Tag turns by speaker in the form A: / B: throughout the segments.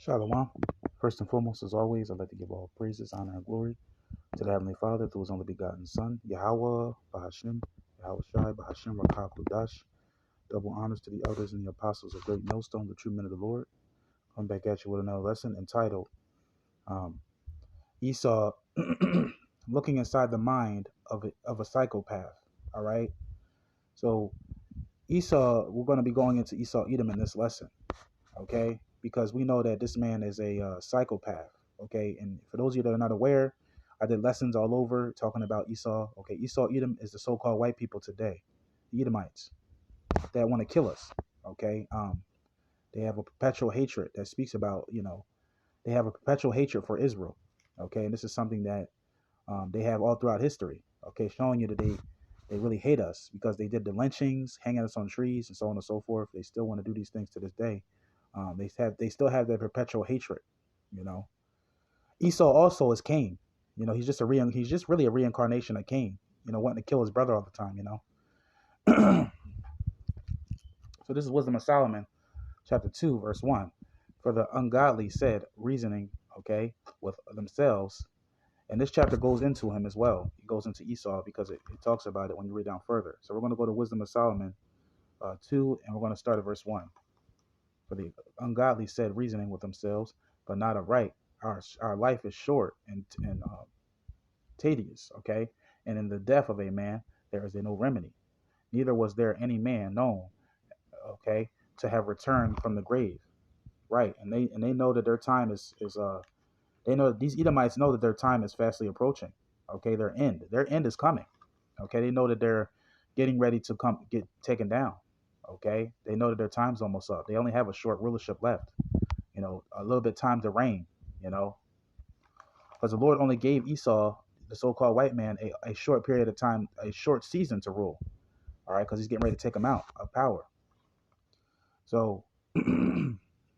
A: Shalom. First and foremost, as always, I'd like to give all praises, honor, and glory to the Heavenly Father, through His only begotten Son, Yahweh, Bahashim, Yahweh Shai, Bahashim, Rakah, Kudash. Double honors to the elders and the apostles of Great Millstone, the true men of the Lord. Come back at you with another lesson entitled Esau Looking Inside the Mind of a Psychopath. All right? So, Esau, we're going to be going into Esau Edom in this lesson. Okay, because we know that this man is a psychopath. Okay, and for those of you that are not aware, I did lessons all over talking about Esau. Okay, Esau Edom is the so-called white people today, the Edomites that want to kill us. Okay, they have a perpetual hatred that speaks about, they have a perpetual hatred for Israel. Okay, and this is something that they have all throughout history. Okay, showing you that they really hate us because they did the lynchings, hanging us on trees, and so on and so forth. They still want to do these things to this day. They still have that perpetual hatred. Esau also is Cain. He's just really a reincarnation of Cain. Wanting to kill his brother all the time. So this is Wisdom of Solomon, chapter 2, verse 1. For the ungodly said, reasoning, okay, with themselves. And this chapter goes into him as well. It goes into Esau because it talks about it when you read down further. So we're going to go to Wisdom of Solomon 2, and we're going to start at verse 1. For the ungodly said, reasoning with themselves, but not of right. Our life is short and tedious, okay? And in the death of a man, there is no remedy. Neither was there any man known, okay, to have returned from the grave, right? And they know that their time they know, these Edomites know that their time is fastly approaching, okay? Their end is coming, okay? They know that they're getting ready to get taken down, okay? They know that their time's almost up. They only have a short rulership left, a little bit time to reign, because the Lord only gave Esau, the so-called white man, a short period of time, a short season to rule, all right? Because he's getting ready to take them out of power. So,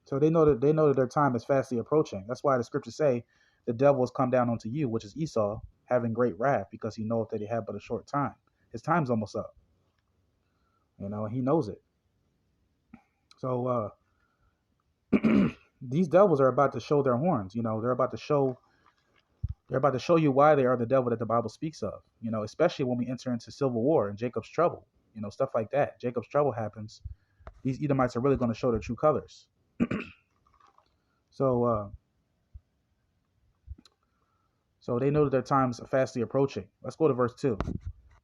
A: so they know that their time is fastly approaching. That's why the scriptures say the devil has come down onto you, which is Esau, having great wrath, because he knows that he had but a short time. His time's almost up. He knows it. So these devils are about to show their horns. They're about to show you why they are the devil that the Bible speaks of. Especially when we enter into civil war and Jacob's trouble. Stuff like that. Jacob's trouble happens. These Edomites are really going to show their true colors. So they know that their times are fastly approaching. Let's go to verse 2.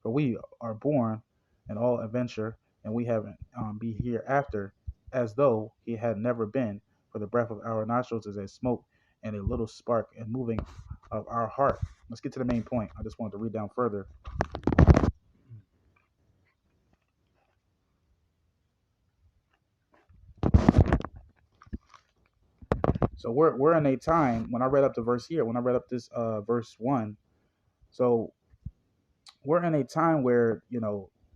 A: For we are born in all adventure, and we haven't be hereafter, as though he had never been. For the breath of our nostrils is a smoke and a little spark and moving of our heart. Let's get to the main point. I just wanted to read down further. So we're in a time, when I read up the verse here, when I read up this verse 1, so we're in a time where,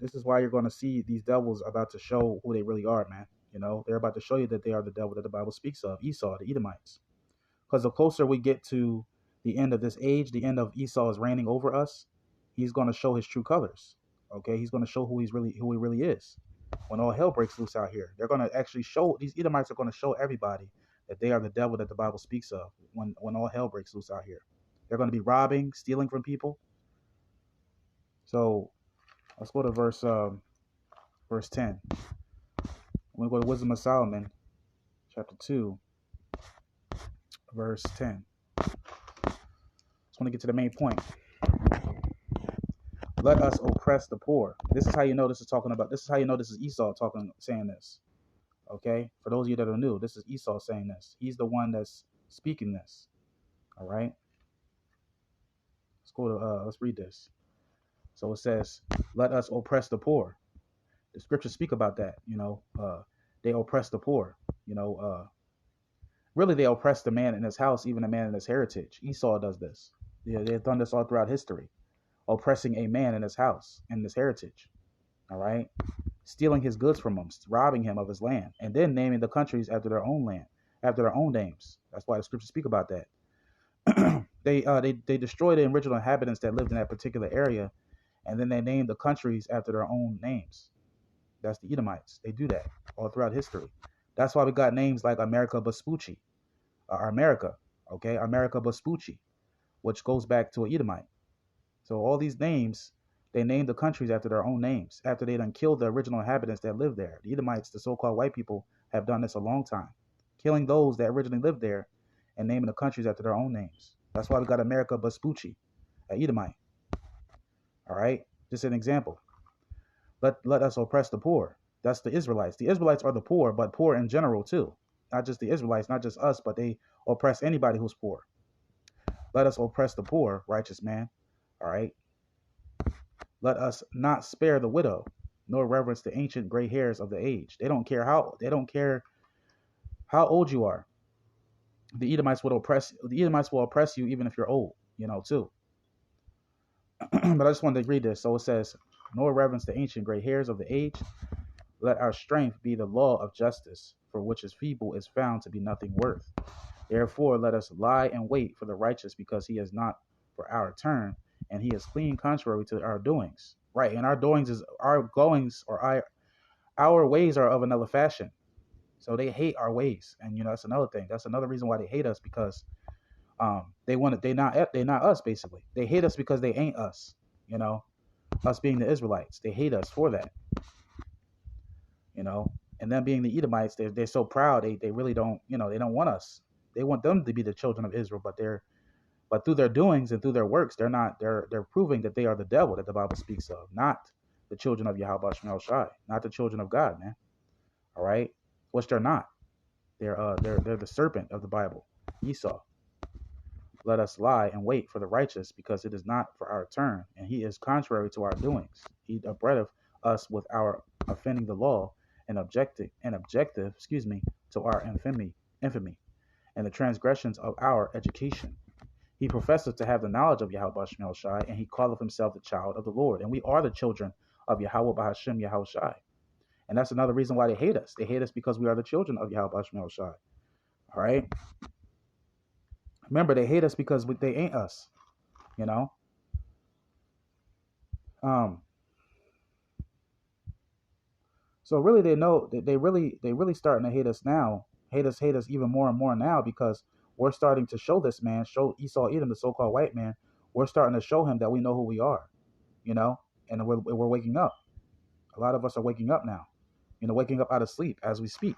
A: this is why you're going to see these devils about to show who they really are, man. They're about to show you that they are the devil that the Bible speaks of, Esau, the Edomites. Because the closer we get to the end of this age, the end of Esau's reigning over us, he's going to show his true colors. Okay, he's going to show who he really is. When all hell breaks loose out here, they're going to actually show, these Edomites are going to show everybody that they are the devil that the Bible speaks of when all hell breaks loose out here. They're going to be robbing, stealing from people. So let's go to verse 10. I'm going to go to Wisdom of Solomon, chapter 2, verse 10. Just want to get to the main point. Let us oppress the poor. This is how you know this is talking about. This is how you know this is Esau saying this. Okay? For those of you that are new, this is Esau saying this. He's the one that's speaking this. All right? Let's go to let's read this. So it says, let us oppress the poor. The scriptures speak about that, they oppress the poor, really they oppress the man in his house, even a man in his heritage. Esau does this. They've done this all throughout history, oppressing a man in his house, in his heritage, all right? Stealing his goods from him, robbing him of his land, and then naming the countries after their own land, after their own names. That's why the scriptures speak about that. They destroy the original inhabitants that lived in that particular area, and then they name the countries after their own names. That's the Edomites. They do that all throughout history. That's why we got names like America Vespucci, America, okay, America Vespucci, which goes back to an Edomite. So all these names, they named the countries after their own names, after they done killed the original inhabitants that lived there. The Edomites, the so-called white people, have done this a long time, killing those that originally lived there and naming the countries after their own names. That's why we got America Vespucci, an Edomite. All right, just an example. Let us oppress the poor. That's the Israelites. The Israelites are the poor, but poor in general too. Not just the Israelites, not just us, but they oppress anybody who's poor. Let us oppress the poor, righteous man. All right. Let us not spare the widow, nor reverence the ancient gray hairs of the age. They don't care how old you are. The Edomites will oppress you even if you're old, too. But I just wanted to read this. So it says, nor reverence the ancient gray hairs of the age. Let our strength be the law of justice, for which is feeble is found to be nothing worth. Therefore let us lie and wait for the righteous, because he is not for our turn, and he is clean contrary to our doings. Right, and our doings is our goings, or our ways are of another fashion. So they hate our ways, and that's another thing. That's another reason why they hate us, because they not us, basically. They hate us because they ain't us. Us being the Israelites, they hate us for that. And them being the Edomites, they're so proud. They really don't they don't want us. They want them to be the children of Israel, but through their doings and through their works, they're proving that they are the devil that the Bible speaks of, not the children of Yahweh Shemel Shai, not the children of God, man. All right, which they're not. They're the serpent of the Bible, Esau. Let us lie and wait for the righteous, because it is not for our turn, and he is contrary to our doings. He upbraideth us with our offending the law, and objective, to our infamy, and the transgressions of our education. He professeth to have the knowledge of Yahweh Shemel Shai, and he calleth himself the child of the Lord. And we are the children of Yahweh Bahashem Yahweh Shai. And that's another reason why they hate us. They hate us because we are the children of Yahweh Shemel Shai. All right? Remember, they hate us because they ain't us. So really, they know that they really starting to hate us now. Hate us even more and more now, because we're starting to show Esau Edom, the so-called white man. We're starting to show him that we know who we are, and we're waking up. A lot of us are waking up now, waking up out of sleep as we speak.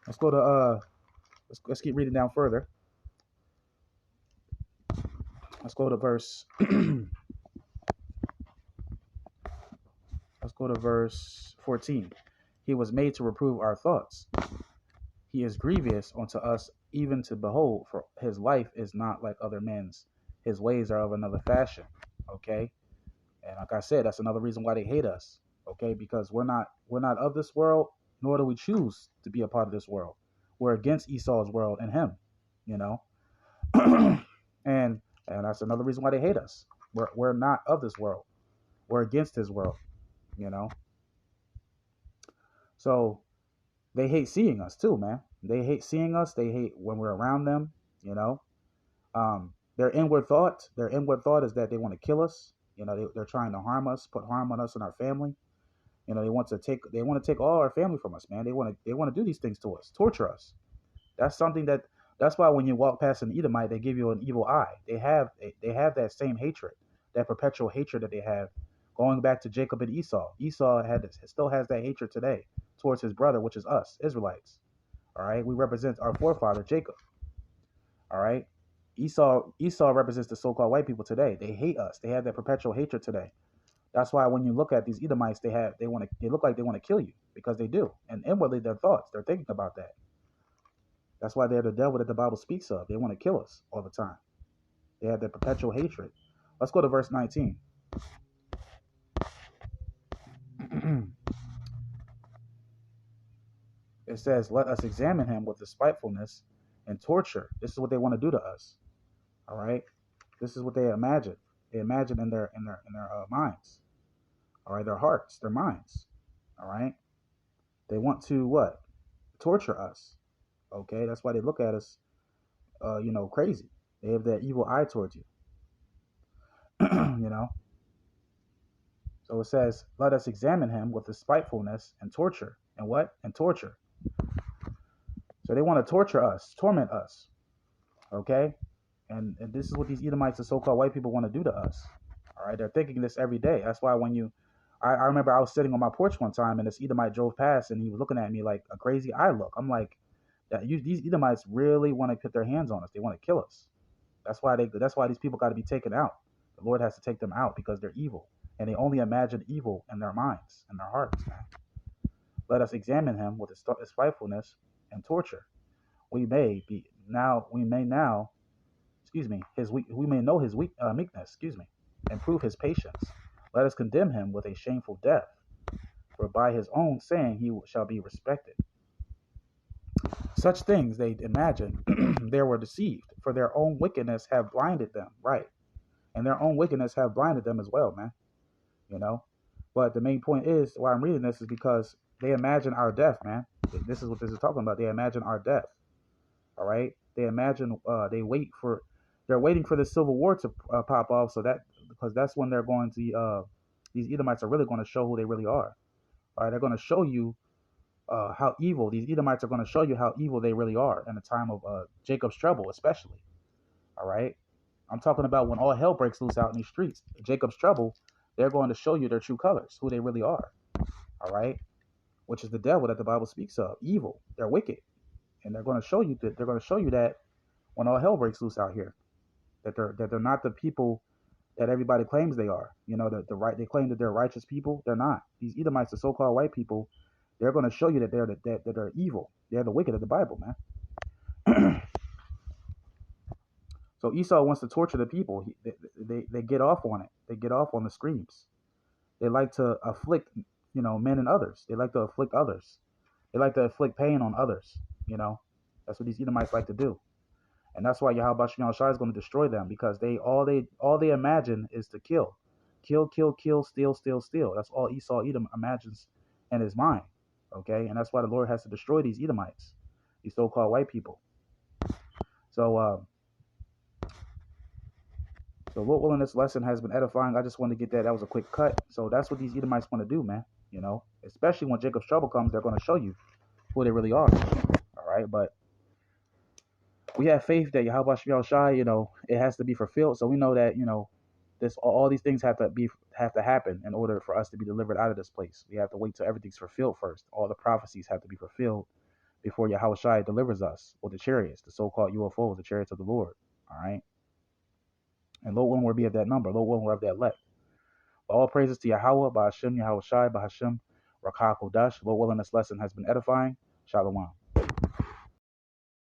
A: Let's go to let's keep reading down further. Let's go to verse. Let's go to verse 14. He was made to reprove our thoughts. He is grievous unto us, even to behold, for his life is not like other men's. His ways are of another fashion. Okay? And like I said, that's another reason why they hate us. Okay? Because we're not of this world, nor do we choose to be a part of this world. We're against Esau's world and him, and that's another reason why they hate us. We're not of this world. We're against his world, So they hate seeing us too, man. They hate seeing us. They hate when we're around them, Their inward thought is that they want to kill us. They're trying to harm us, put harm on us and our family. They want to take all our family from us, man. They want to do these things to us, torture us. That's why when you walk past an Edomite, they give you an evil eye. They have that same hatred, that perpetual hatred that they have, going back to Jacob and Esau. Esau still has that hatred today towards his brother, which is us, Israelites. All right, we represent our forefather Jacob. All right, Esau represents the so-called white people today. They hate us. They have that perpetual hatred today. That's why when you look at these Edomites, they look like they want to kill you, because they do. And inwardly, their thoughts, they're thinking about that. That's why they're the devil that the Bible speaks of. They want to kill us all the time. They have that perpetual hatred. Let's go to verse 19. It says, let us examine him with despitefulness and torture. This is what they want to do to us. All right? This is what they imagine. They imagine in their minds. All right? Their hearts, their minds. All right? They want to what? Torture us. Okay? That's why they look at us, crazy. They have that evil eye towards you. So it says, let us examine him with despitefulness and torture. and what? And torture. So they want to torture us, torment us. Okay? And this is what these Edomites, the so-called white people, want to do to us. All right? They're thinking this every day. That's why when I remember I was sitting on my porch one time and this Edomite drove past and he was looking at me like a crazy eye look. I'm like, these Edomites really want to put their hands on us. They want to kill us. That's why these people got to be taken out. The Lord has to take them out because they're evil. And they only imagine evil in their minds, in their hearts, man. Let us examine him with his spitefulness and torture. We may now, we may know his meekness, and prove his patience. Let us condemn him with a shameful death, for by his own saying he shall be respected. Such things they imagine, they were deceived, for their own wickedness have blinded them, right? And their own wickedness have blinded them as well, man. You know? But the main point is, why I'm reading this is because they imagine our death, man. This is what this is talking about. They imagine our death. All right? They imagine, they're waiting for the Civil War to pop off, because that's when they're going to, these Edomites are really going to show who they really are. All right? They're going to show you how evil, these Edomites are going to show you how evil they really are in the time of Jacob's trouble, especially. All right? I'm talking about when all hell breaks loose out in these streets. Jacob's trouble, they're going to show you their true colors, who they really are. All right? Which is the devil that the Bible speaks of. Evil. They're wicked. And they're going to show you that when all hell breaks loose out here. That they're not the people that everybody claims they are. You know, they claim that they're righteous people. They're not. These Edomites, the so-called white people, they're going to show you that they're evil. They're the wicked of the Bible, man. So Esau wants to torture the people. They get off on it. They get off on the screams. They like to afflict, men and others. They like to afflict others. They like to inflict pain on others. That's what these Edomites like to do. And that's why Yahweh Shem Shai is going to destroy them, because all they imagine is to kill, steal. That's all Edom imagines in his mind. Okay, and that's why the Lord has to destroy these Edomites, these so-called white people. So, Lord willing, this lesson has been edifying. I just wanted to get that. That was a quick cut. So that's what these Edomites want to do, man. Especially when Jacob's trouble comes, they're going to show you who they really are. All right, but we have faith that Yahweh Shem Shai, it has to be fulfilled. So we know that, all these things have to happen in order for us to be delivered out of this place. We have to wait till everything's fulfilled first. All the prophecies have to be fulfilled before Yahweh Shai delivers us, or the chariots, the so-called UFOs, the chariots of the Lord. All right. And Lord willing, will be of that number. Lord willing, will have that elect. But all praises to Yahweh, by Hashem, Yahweh Shai, by Hashem, Rakah Kodash. Lord willing, this lesson has been edifying. Shalom.